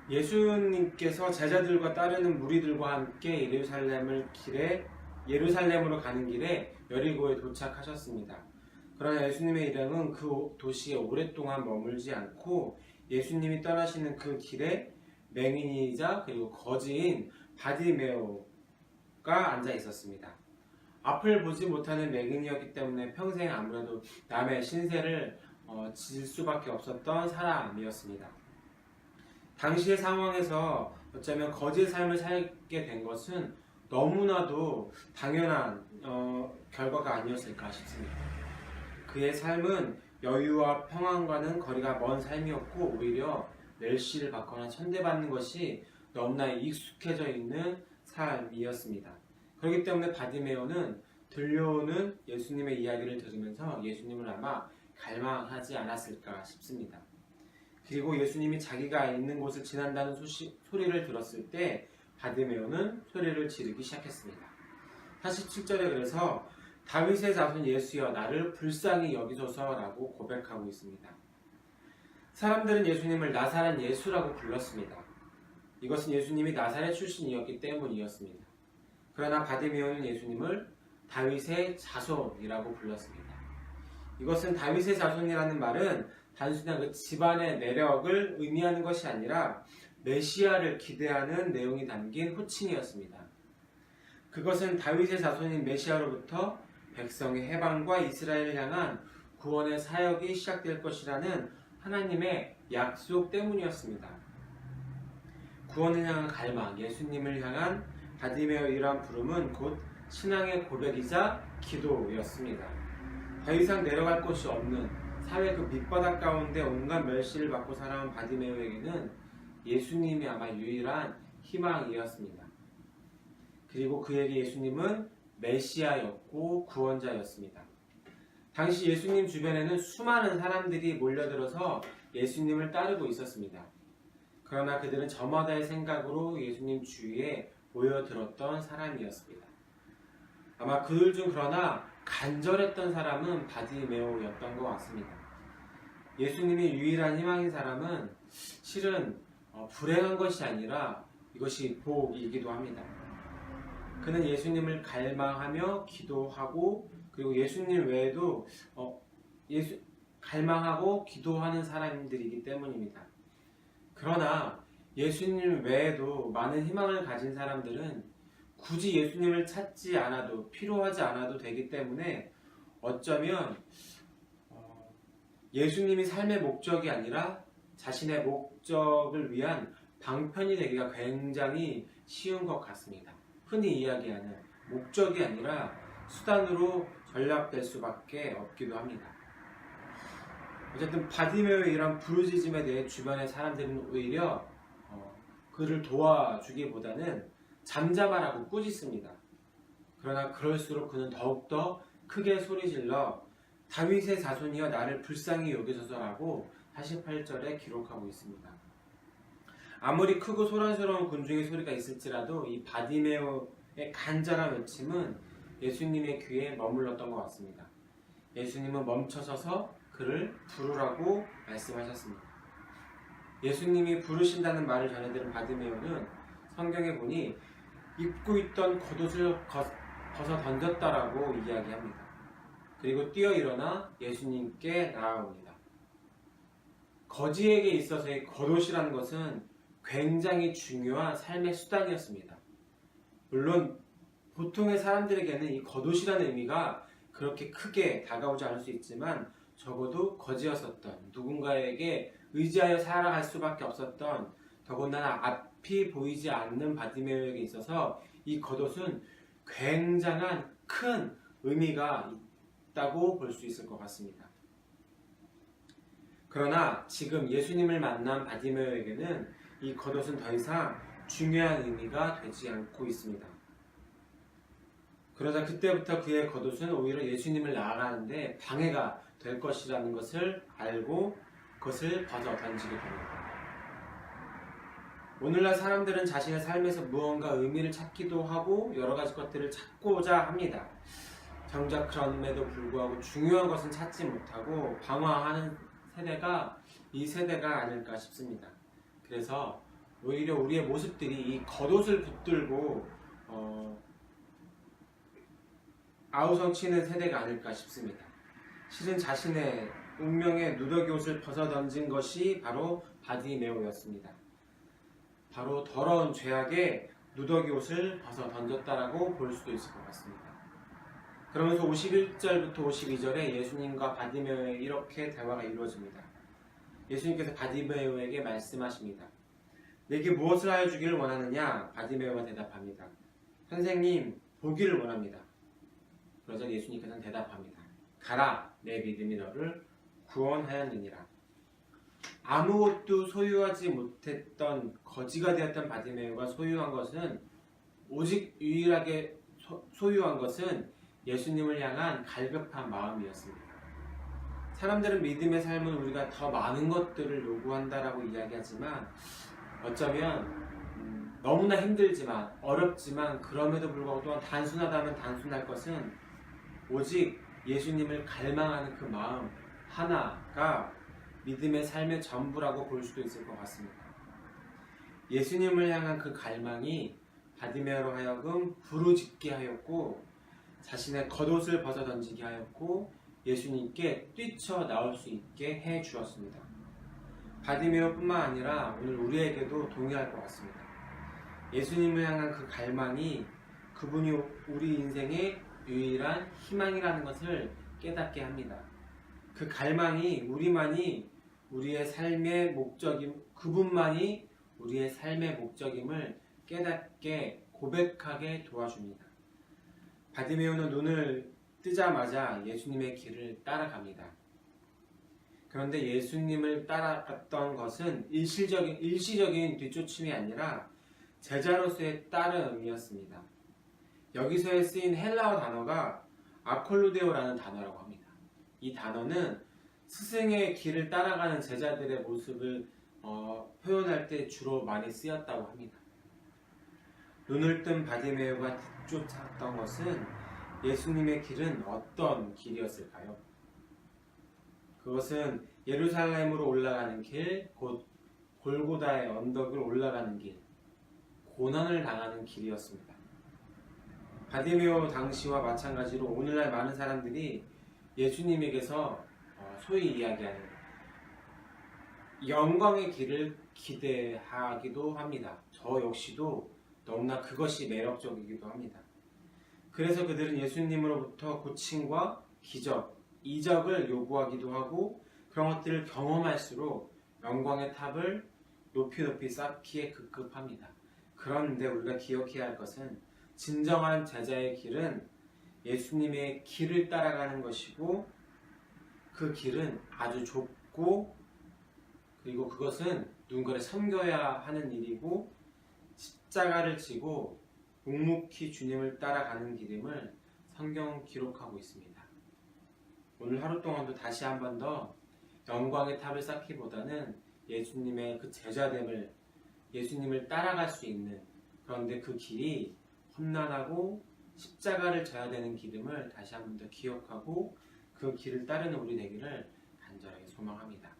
예수님께서 제자들과 따르는 무리들과 함께 예루살렘으로 가는 길에 여리고에 도착하셨습니다. 그러나 예수님의 일행은 그 도시에 오랫동안 머물지 않고 예수님이 떠나시는 그 길에 맹인이자 그리고 거지인 바디메오가 앉아 있었습니다. 앞을 보지 못하는 맹인이었기 때문에 평생 아무래도 남의 신세를 질 수밖에 없었던 사람이었습니다. 당시의 상황에서 어쩌면 거지의 삶을 살게 된 것은 너무나도 당연한 결과가 아니었을까 싶습니다. 그의 삶은 여유와 평안과는 거리가 먼 삶이었고 오히려 멸시를 받거나 천대받는 것이 너무나 익숙해져 있는 삶이었습니다. 그렇기 때문에 바디메오는 들려오는 예수님의 이야기를 들으면서 예수님을 아마 갈망하지 않았을까 싶습니다. 그리고 예수님이 자기가 있는 곳을 지난다는 소리를 들었을 때 바디메오는 소리를 지르기 시작했습니다. 47절에 그래서 다윗의 자손 예수여 나를 불쌍히 여기소서라고 고백하고 있습니다. 사람들은 예수님을 나사렛 예수라고 불렀습니다. 이것은 예수님이 나사렛 출신이었기 때문이었습니다. 그러나 바디메오는 예수님을 다윗의 자손이라고 불렀습니다. 이것은 다윗의 자손이라는 말은 단순한 그 집안의 내력을 의미하는 것이 아니라 메시아를 기대하는 내용이 담긴 호칭이었습니다. 그것은 다윗의 자손인 메시아로부터 백성의 해방과 이스라엘을 향한 구원의 사역이 시작될 것이라는 하나님의 약속 때문이었습니다. 구원을 향한 갈망, 예수님을 향한 바디메오의 이러한 부름은 곧 신앙의 고백이자 기도였습니다. 더 이상 내려갈 곳이 없는 사회 그 밑바닥 가운데 온갖 멸시를 받고 살아온 바디메오에게는 예수님이 아마 유일한 희망이었습니다. 그리고 그에게 예수님은 메시아였고 구원자였습니다. 당시 예수님 주변에는 수많은 사람들이 몰려들어서 예수님을 따르고 있었습니다. 그러나 그들은 저마다의 생각으로 예수님 주위에 모여들었던 사람이었습니다. 아마 그들 중 그러나 간절했던 사람은 바디메오였던 것 같습니다. 예수님이 유일한 희망인 사람은 실은 불행한 것이 아니라 이것이 복이기도 합니다. 그는 예수님을 갈망하며 기도하고 그리고 예수님 외에도 갈망하고 기도하는 사람들이기 때문입니다. 그러나 예수님 외에도 많은 희망을 가진 사람들은 굳이 예수님을 찾지 않아도 필요하지 않아도 되기 때문에 어쩌면 예수님이 삶의 목적이 아니라 자신의 목적을 위한 방편이 되기가 굉장히 쉬운 것 같습니다. 흔히 이야기하는 목적이 아니라 수단으로 전락될 수밖에 없기도 합니다. 어쨌든 바디메오의 이런 부르짖음에 대해 주변의 사람들은 오히려 그를 도와주기보다는 잠잠하라고 꾸짖습니다. 그러나 그럴수록 그는 더욱더 크게 소리질러 다윗의 자손이여 나를 불쌍히 여기소서라고 48절에 기록하고 있습니다. 아무리 크고 소란스러운 군중의 소리가 있을지라도 이 바디메오의 간절한 외침은 예수님의 귀에 머물렀던 것 같습니다. 예수님은 멈춰서서 그를 부르라고 말씀하셨습니다. 예수님이 부르신다는 말을 전해들은 바디메오는 성경에 보니 입고 있던 겉옷을 벗어 던졌다라고 이야기합니다. 그리고 뛰어 일어나 예수님께 나아옵니다. 거지에게 있어서의 겉옷이라는 것은 굉장히 중요한 삶의 수단이었습니다. 물론 보통의 사람들에게는 이 겉옷이라는 의미가 그렇게 크게 다가오지 않을 수 있지만 적어도 거지였었던 누군가에게 의지하여 살아갈 수밖에 없었던 더군다나 앞이 보이지 않는 바디메오에게 있어서 이 겉옷은 굉장한 큰 의미가 있다고 볼 수 있을 것 같습니다. 그러나 지금 예수님을 만난 바디메오에게는 이 겉옷은 더 이상 중요한 의미가 되지 않고 있습니다. 그러자 그때부터 그의 겉옷은 오히려 예수님을 나아가는데 방해가 될 것이라는 것을 알고 그것을 벗어 던지게 됩니다. 오늘날 사람들은 자신의 삶에서 무언가 의미를 찾기도 하고 여러 가지 것들을 찾고자 합니다. 정작 그럼에도 불구하고 중요한 것은 찾지 못하고 방황하는 세대가 이 세대가 아닐까 싶습니다. 그래서 오히려 우리의 모습들이 이 겉옷을 붙들고 아우성치는 세대가 아닐까 싶습니다. 실은 자신의 운명의 누더기 옷을 벗어던진 것이 바로 바디메오였습니다. 바로 더러운 죄악의 누더기 옷을 벗어던졌다라고 볼 수도 있을 것 같습니다. 그러면서 51절부터 52절에 예수님과 바디메오의 이렇게 대화가 이루어집니다. 예수님께서 바디메오에게 말씀하십니다. 내게 무엇을 하여 주기를 원하느냐? 바디메오가 대답합니다. 선생님, 보기를 원합니다. 그러자 예수님께서는 대답합니다. 가라, 내 믿음이 너를 구원하였느니라. 아무것도 소유하지 못했던 거지가 되었던 바디메오가 소유한 것은 오직 유일하게 소유한 것은 예수님을 향한 갈급한 마음이었습니다. 사람들은 믿음의 삶은 우리가 더 많은 것들을 요구한다라고 이야기하지만 어쩌면 너무나 힘들지만 어렵지만 그럼에도 불구하고 또한 단순하다면 단순할 것은 오직 예수님을 갈망하는 그 마음 하나가 믿음의 삶의 전부라고 볼 수도 있을 것 같습니다. 예수님을 향한 그 갈망이 바디메오로 하여금 부르짖게 하였고 자신의 겉옷을 벗어던지게 하였고 예수님께 뛰쳐나올 수 있게 해 주었습니다. 바디메오뿐만 아니라 오늘 우리에게도 동의할 것 같습니다. 예수님을 향한 그 갈망이 그분이 우리 인생의 유일한 희망이라는 것을 깨닫게 합니다. 그 갈망이 우리만이 우리의 삶의 목적임, 그분만이 우리의 삶의 목적임을 깨닫게 고백하게 도와줍니다. 바디메오는 눈을 뜨자마자 예수님의 길을 따라갑니다. 그런데 예수님을 따라갔던 것은 일시적인 뒤쫓음이 아니라 제자로서의 따름이었습니다. 여기서에 쓰인 헬라어 단어가 아콜루데오라는 단어라고 합니다. 이 단어는 스승의 길을 따라가는 제자들의 모습을 표현할 때 주로 많이 쓰였다고 합니다. 눈을 뜬 바디메오가 뒤쫓았던 것은 예수님의 길은 어떤 길이었을까요? 그것은 예루살렘으로 올라가는 길, 곧 골고다의 언덕을 올라가는 길, 고난을 당하는 길이었습니다. 바디메오 당시와 마찬가지로 오늘날 많은 사람들이 예수님에게서 소위 이야기하는 영광의 길을 기대하기도 합니다. 저 역시도 너무나 그것이 매력적이기도 합니다. 그래서 그들은 예수님으로부터 고침과 기적, 이적을 요구하기도 하고 그런 것들을 경험할수록 영광의 탑을 높이 쌓기에 급급합니다. 그런데 우리가 기억해야 할 것은 진정한 제자의 길은 예수님의 길을 따라가는 것이고 그 길은 아주 좁고 그리고 그것은 누군가를 섬겨야 하는 일이고 십자가를 지고 묵묵히 주님을 따라가는 길임을 성경 기록하고 있습니다. 오늘 하루 동안도 다시 한 번 더 영광의 탑을 쌓기보다는 예수님의 그 제자됨을 예수님을 따라갈 수 있는 그런데 그 길이 험난하고 십자가를 져야 되는 길임을 다시 한 번 더 기억하고 그 길을 따르는 우리 되기를 간절하게 소망합니다.